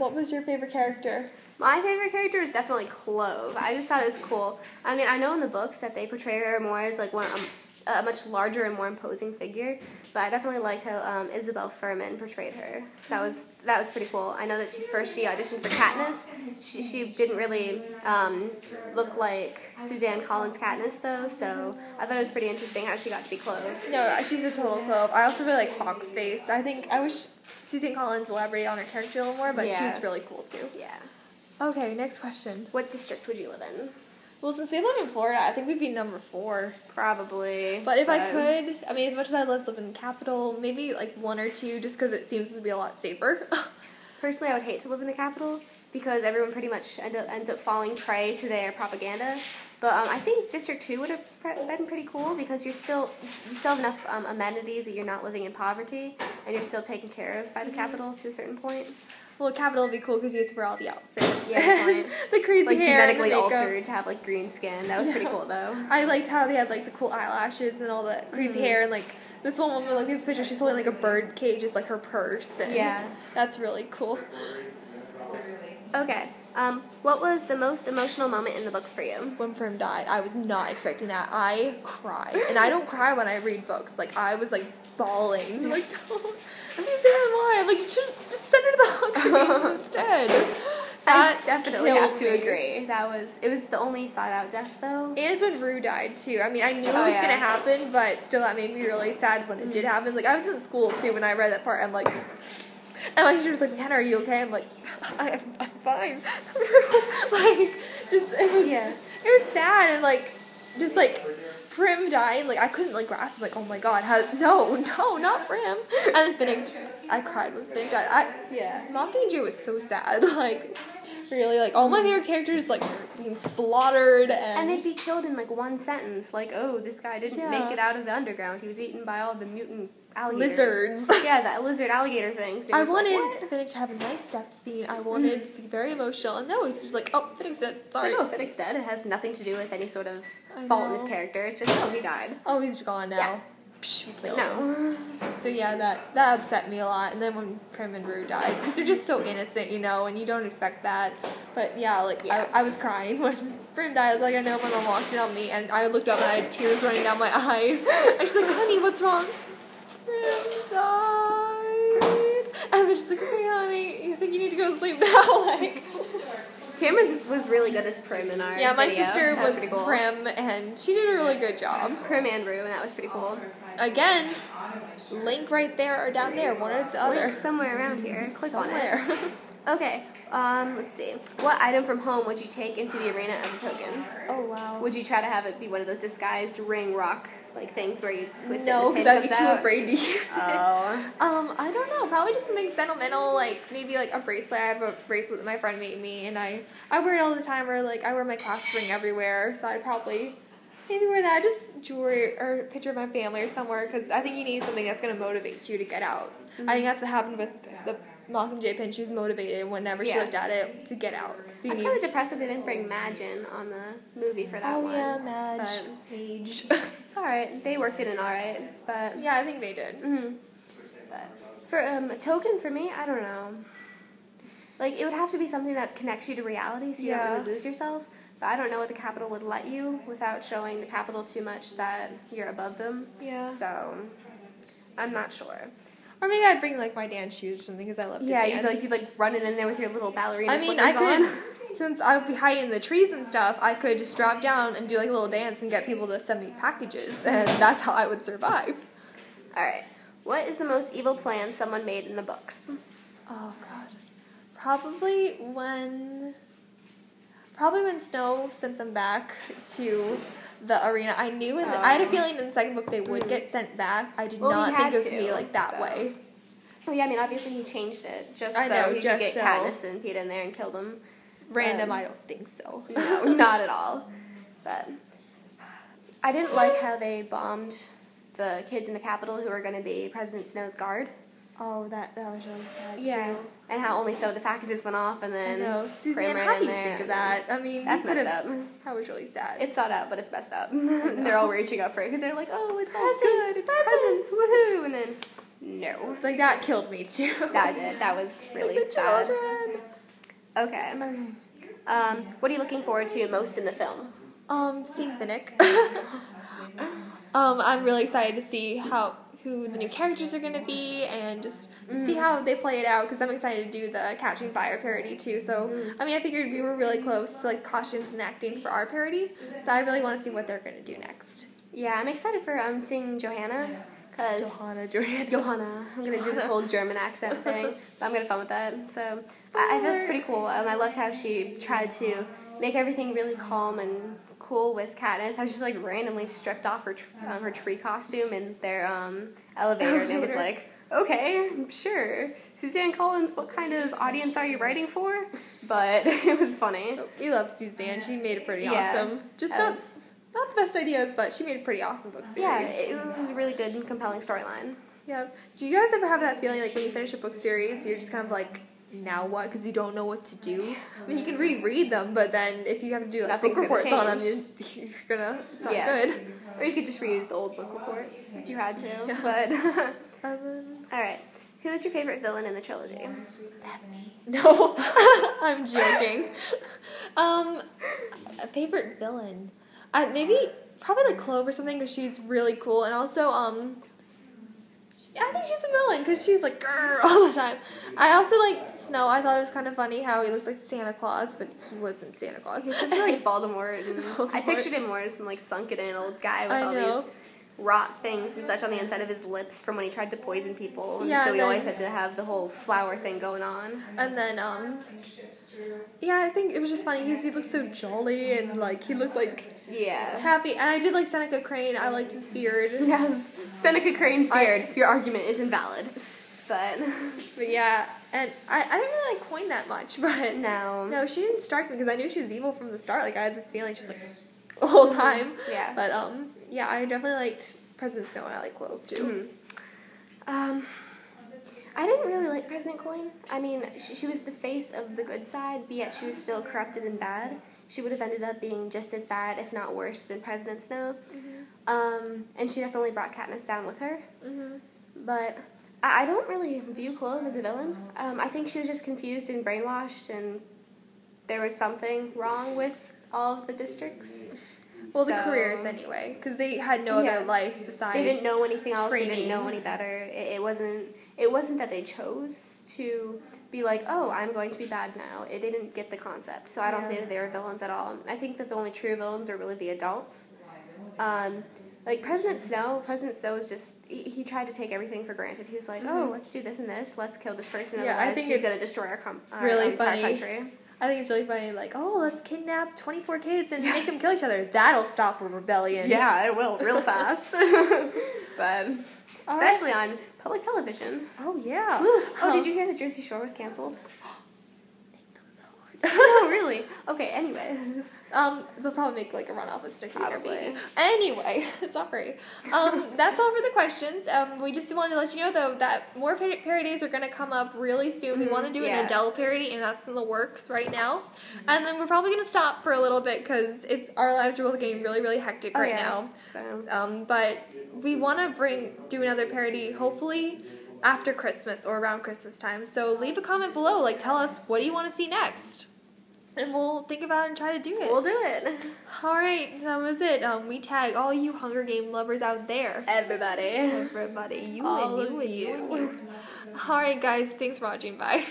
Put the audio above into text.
what was your favorite character? My favorite character is definitely Clove. I just thought it was cool. I mean, I know in the books that they portray her more as like a much larger and more imposing figure, but I definitely liked how Isabel Furman portrayed her. So that was pretty cool. I know that she auditioned for Katniss. She didn't really look like Suzanne Collins Katniss though, so I thought it was pretty interesting how she got to be Clove. No, she's a total Clove. I also really like Foxface. I wish Suzanne Collins elaborated on her character a little more, but she's really cool too. Yeah. Okay, next question. What district would you live in? Well, since we live in Florida, I think we'd be number 4. Probably. But if I could, I mean, as much as I'd love to live in the capital, maybe like 1 or 2, just because it seems to be a lot safer. Personally, I would hate to live in the capital because everyone pretty much ends up falling prey to their propaganda. But I think District 2 would have been pretty cool because you still have enough amenities that you're not living in poverty and you're still taken care of by the capital to a certain point. Well, Capital would be cool because you get to wear all the outfits. Yeah, the crazy like hair, genetically altered to have like green skin. That was pretty cool though. I liked how they had like the cool eyelashes and all the crazy hair, and like this one woman, like there's a picture, she's holding like a bird cage as like her purse. And that's really cool. Okay. What was the most emotional moment in the books for you? When Prim died. I was not expecting that. I cried, and I don't cry when I read books. Like I was like bawling. Like don't say that line. Like you should just send her to the Hunger Games instead. I definitely have to agree. It was the only thought-out death, though. And when Rue died, too. I mean, I knew it was going to happen, but still that made me really sad when it did happen. Like, I was in school, too, when I read that part. I'm like... And my teacher was like, Hannah, are you okay? I'm like, I'm fine. Like, just, it was sad, and, like, just, like... Prim dying, like, I couldn't, like, grasp, like, oh my god, no, not Prim. And then Finnick, I cried when Finnick died. Mockingjay was so sad, like, really, like, all my favorite characters, like, being slaughtered, and they'd be killed in, like, one sentence, like, oh, this guy didn't make it out of the underground, he was eaten by all the mutant alligators. Lizards. Yeah, that lizard alligator things. I wanted Finnick to have a nice death scene. I wanted it to be very emotional. And no, it's just like, oh, Finnick's dead. Sorry. It's like, oh, Finnick's dead. It has nothing to do with any sort of fault in his character. It's just, oh, he died. Oh, he's gone now. Yeah. No. So yeah, that upset me a lot. And then when Prim and Rue died, because they're just so innocent, you know, and you don't expect that. But yeah, like I was crying when Prim died. Like I know my mom walked in on me, and I looked up and I had tears running down my eyes. And she's like, honey, what's wrong? Prim died. And then she's like, okay, honey, you think you need to go to sleep now? Like. Kim was really good as Prim in our video. My video. sister was cool. Prim, and she did a really good job. Prim and Rue, and that was pretty cool. Again, link right there or down there, one or the other. Link somewhere around here. Click somewhere. on it. Okay, let's see. What item from home would you take into the arena as a token? Oh, wow. Would you try to have it be one of those disguised ring rock like things where you twist it and and the pin pin I'd be too afraid to use it. I don't know. Probably just something sentimental, like maybe like a bracelet. I have a bracelet that my friend made me, and I wear it all the time, or like I wear my class ring everywhere, so I'd probably maybe wear that. Just jewelry or a picture of my family or somewhere, because I think you need something that's going to motivate you to get out. I think that's what happened with the Mockingjay pin. She was motivated whenever she looked at it to get out. So I was kind of depressed that they didn't bring Magin on the movie for that one. Oh yeah, Mage. It's alright. They worked it in alright, but yeah, I think they did. But for a token for me, I don't know. Like it would have to be something that connects you to reality, so you don't really lose yourself. But I don't know what the Capitol would let you without showing the Capitol too much that you're above them. Yeah. So I'm not sure. Or maybe I'd bring, like, my dance shoes or something, because I love to dance. You'd run it in there with your little ballerina slippers on. Since I would be hiding in the trees and stuff, I could just drop down and do, like, a little dance and get people to send me packages, and that's how I would survive. Alright. What is the most evil plan someone made in the books? Oh, God. Probably when Snow sent them back to the arena. I knew, I had a feeling in the second book they would get sent back. I did not think it was going to be like that way. Well, yeah, I mean, obviously he changed it just so he could get Katniss and Pete in there and kill them. Random, I don't think so. No, not at all. But I didn't like how they bombed the kids in the Capitol who were going to be President Snow's guard. Oh, that was really sad, too. And how only some of the packages went off, and then Suzanne, how do you think of that? I mean, that's messed up. That was really sad. It's thought out, but it's messed up. They're all reaching up for it, because they're like, oh, it's all good, it's presents, woohoo, and then, no. Like, that killed me, too. That did. That was really sad. Children. Okay. What are you looking forward to most in the film? Seeing Finnick. I'm really excited to see who the new characters are going to be and just see how they play it out because I'm excited to do the Catching Fire parody too. So, I mean, I figured we were really close to like costumes and acting for our parody, so I really want to see what they're going to do next. Yeah, I'm excited for seeing Johanna. Johanna. I'm going to do this whole German accent thing, but I'm going to have fun with that. So, that's pretty cool. I loved how she tried to make everything really calm and cool with Katniss. How she just like randomly stripped off her tree costume in their elevator, and it was like, okay, sure, Suzanne Collins, what kind of audience are you writing for? But it was funny. We love Suzanne. She made it pretty awesome. Just not the best ideas, but she made a pretty awesome book series. Yeah, it was a really good and compelling storyline. Yeah. Do you guys ever have that feeling like when you finish a book series, you're just kind of like, now what? Because you don't know what to do. I mean, you can reread them, but then if you have to do like book reports on them, it's not good. Or you could just reuse the old book reports if you had to. Yeah. But all right, who is your favorite villain in the trilogy? No, I'm joking. A favorite villain, probably like Clove or something because she's really cool, and also I think she's a villain because she's like grrr all the time. I also like Snow. I thought it was kind of funny how he looked like Santa Claus, but he wasn't Santa Claus. He's just like Voldemort. And I pictured him more as some like sunken-in old guy with all these rot things and such on the inside of his lips from when he tried to poison people. And so he always had to have the whole flower thing going on. And then I think it was just funny because he looked so jolly and like he looked like happy. And I did like Seneca Crane. I liked his beard. Yes, Seneca Crane's beard. Your argument is invalid. But yeah, and I didn't really like Coin that much, but no, she didn't strike me because I knew she was evil from the start. Like I had this feeling she's like the whole time. Yeah. But yeah, I definitely liked President Snow and I like Clove too. I didn't really like President Coin. I mean, she was the face of the good side, but yet she was still corrupted and bad. She would have ended up being just as bad, if not worse, than President Snow. And she definitely brought Katniss down with her. But I don't really view Clove as a villain. I think she was just confused and brainwashed, and there was something wrong with all of the districts. Well, the careers anyway, because they had no other life besides They didn't know anything else. Training. They didn't know any better. It wasn't that they chose to be like, oh, I'm going to be bad now. They didn't get the concept, so I don't think that they were villains at all. I think that the only true villains are really the adults. Like President Snow was just, he tried to take everything for granted. He was like, oh, let's do this and this. Let's kill this person. Otherwise, she's going to destroy our entire country. I think it's really funny, like, oh, let's kidnap 24 kids and make them kill each other. That'll stop a rebellion. Yeah, it will, real fast. But especially on public television. Oh, yeah. Oh, did you hear that Jersey Shore was canceled? No, really? Okay, anyways. They'll probably make, like, a runoff with Snooki and her baby. Anyway, sorry. That's all for the questions. We just wanted to let you know, though, that more parodies are going to come up really soon. We want to do an Adele parody, and that's in the works right now. And then we're probably going to stop for a little bit, because our lives are both getting really, really hectic right now. So. But we want to do another parody, hopefully, after Christmas or around Christmas time. So leave a comment below. Like, tell us, what do you want to see next? And we'll think about it and try to do it. We'll do it. Alright, that was it. We tag all you Hunger Game lovers out there. Everybody. You and you. Alright, guys. Thanks for watching. Bye.